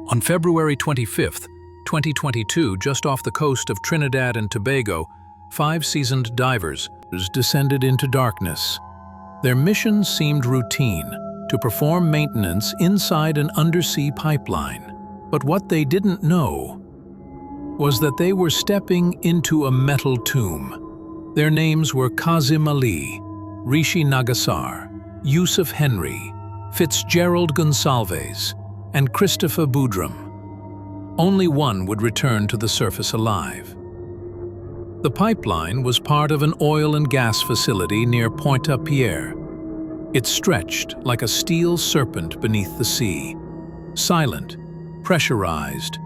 On February 25, 2022, just off the coast of Trinidad and Tobago, 5 seasoned divers descended into darkness. Their mission seemed routine, to perform maintenance inside an undersea pipeline. But what they didn't know was that they were stepping into a metal tomb. Their names were Kazim Ali, Rishi Nagasar, Yusuf Henry, Fitzgerald Gonsalves, and Christopher Boudram. Only one would return to the surface alive. The pipeline was part of an oil and gas facility near Pointe-à-Pierre. It stretched like a steel serpent beneath the sea, silent, pressurized,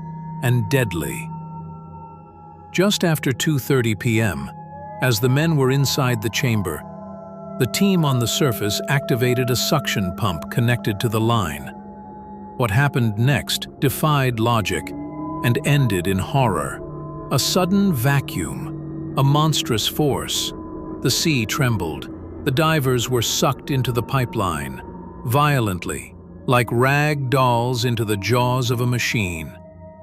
and deadly. Just after 2:30 p.m., as the men were inside the chamber, the team on the surface activated a suction pump connected to the line. What happened next defied logic and ended in horror. A sudden vacuum, a monstrous force. The sea trembled. The divers were sucked into the pipeline, violently, like rag dolls into the jaws of a machine.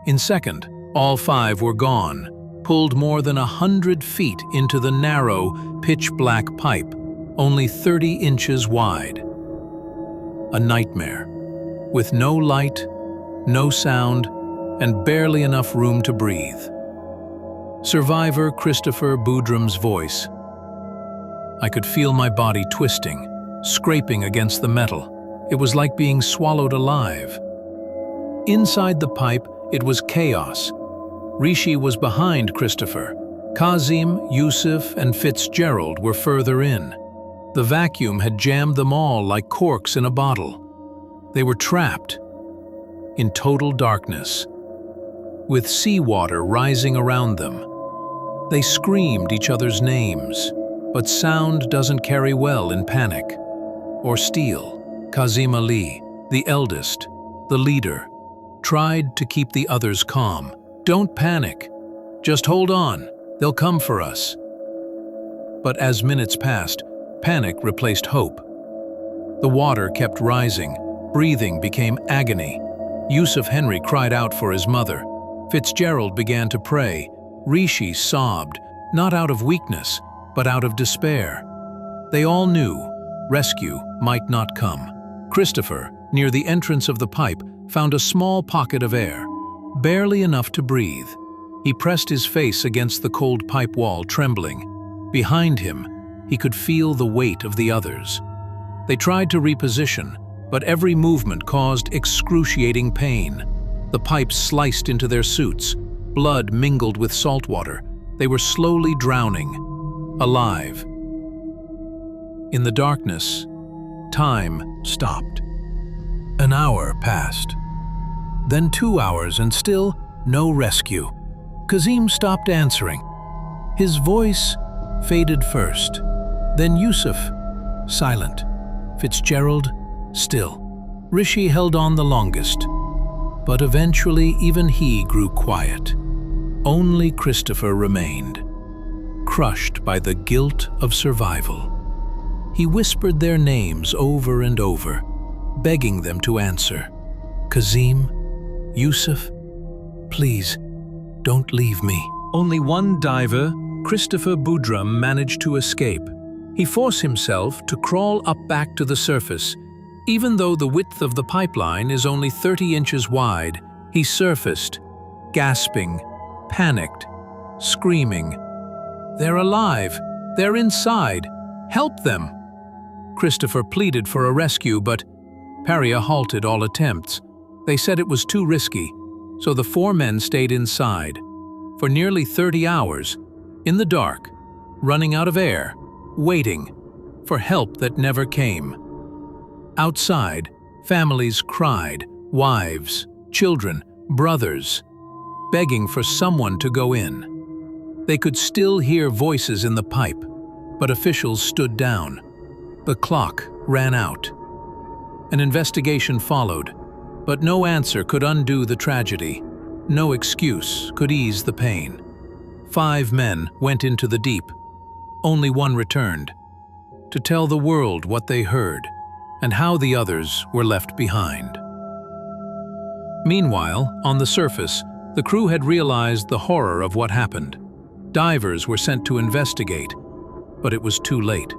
In second, all 5 were gone, pulled more than 100 feet into the narrow, pitch-black pipe, only 30 inches wide. A nightmare, with no light, no sound, and barely enough room to breathe. Survivor Christopher Boudram's voice. I could feel my body twisting, scraping against the metal. It was like being swallowed alive. Inside the pipe, it was chaos. Rishi was behind Christopher. Kazim, Yusuf, and Fitzgerald were further in. The vacuum had jammed them all like corks in a bottle. They were trapped in total darkness, with seawater rising around them. They screamed each other's names, but sound doesn't carry well in panic or steel. Kazim Ali, the eldest, the leader, tried to keep the others calm. Don't panic. Just hold on. They'll come for us. But as minutes passed, panic replaced hope. The water kept rising. Breathing became agony. Yusuf Henry cried out for his mother. Fitzgerald began to pray. Rishi sobbed, not out of weakness, but out of despair. They all knew rescue might not come. Christopher, near the entrance of the pipe, found a small pocket of air, barely enough to breathe. He pressed his face against the cold pipe wall, trembling. Behind him, he could feel the weight of the others. They tried to reposition, but every movement caused excruciating pain. The pipes sliced into their suits. Blood mingled with salt water. They were slowly drowning, alive. In the darkness, time stopped. An hour passed. Then 2 hours and still no rescue. Kazim stopped answering. His voice faded first. Then Yusuf, silent. Fitzgerald, still. Rishi held on the longest. But eventually even he grew quiet. Only Christopher remained, crushed by the guilt of survival. He whispered their names over and over, begging them to answer. Kazim, Yusuf, please, don't leave me. Only one diver, Christopher Boudram, managed to escape. He forced himself to crawl up back to the surface. Even though the width of the pipeline is only 30 inches wide, he surfaced, gasping, panicked, screaming. They're alive! They're inside! Help them! Christopher pleaded for a rescue, but Paria halted all attempts. They said it was too risky, so the 4 men stayed inside. For nearly 30 hours, in the dark, running out of air, waiting for help that never came. Outside, families cried, wives, children, brothers, begging for someone to go in. They could still hear voices in the pipe, but officials stood down. The clock ran out. An investigation followed, but no answer could undo the tragedy. No excuse could ease the pain. 5 men went into the deep. Only one returned, to tell the world what they heard and how the others were left behind. Meanwhile, on the surface, the crew had realized the horror of what happened. Divers were sent to investigate, but it was too late.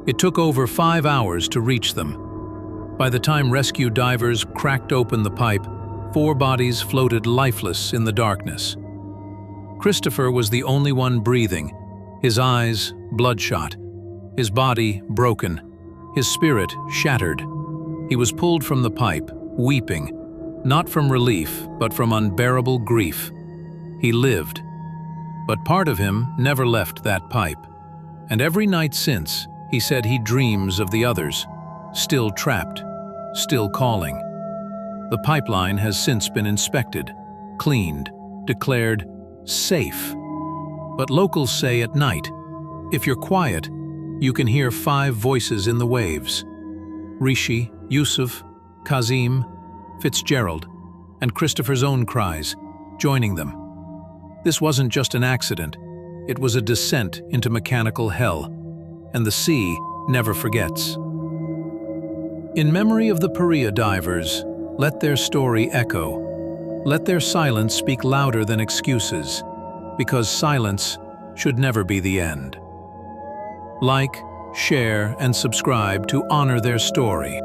It took over 5 hours to reach them. By the time rescue divers cracked open the pipe, 4 bodies floated lifeless in the darkness. Christopher was the only one breathing, his eyes bloodshot, his body broken, his spirit shattered. He was pulled from the pipe, weeping, not from relief, but from unbearable grief. He lived, but part of him never left that pipe. And every night since, he said he dreams of the others, still trapped, still calling. The pipeline has since been inspected, cleaned, declared safe. But locals say at night, if you're quiet, you can hear 5 voices in the waves. Rishi, Yusuf, Kazim, Fitzgerald, and Christopher's own cries, joining them. This wasn't just an accident, it was a descent into mechanical hell, and the sea never forgets. In memory of the Paria divers, let their story echo. Let their silence speak louder than excuses, because silence should never be the end. Like, share, and subscribe to honor their story.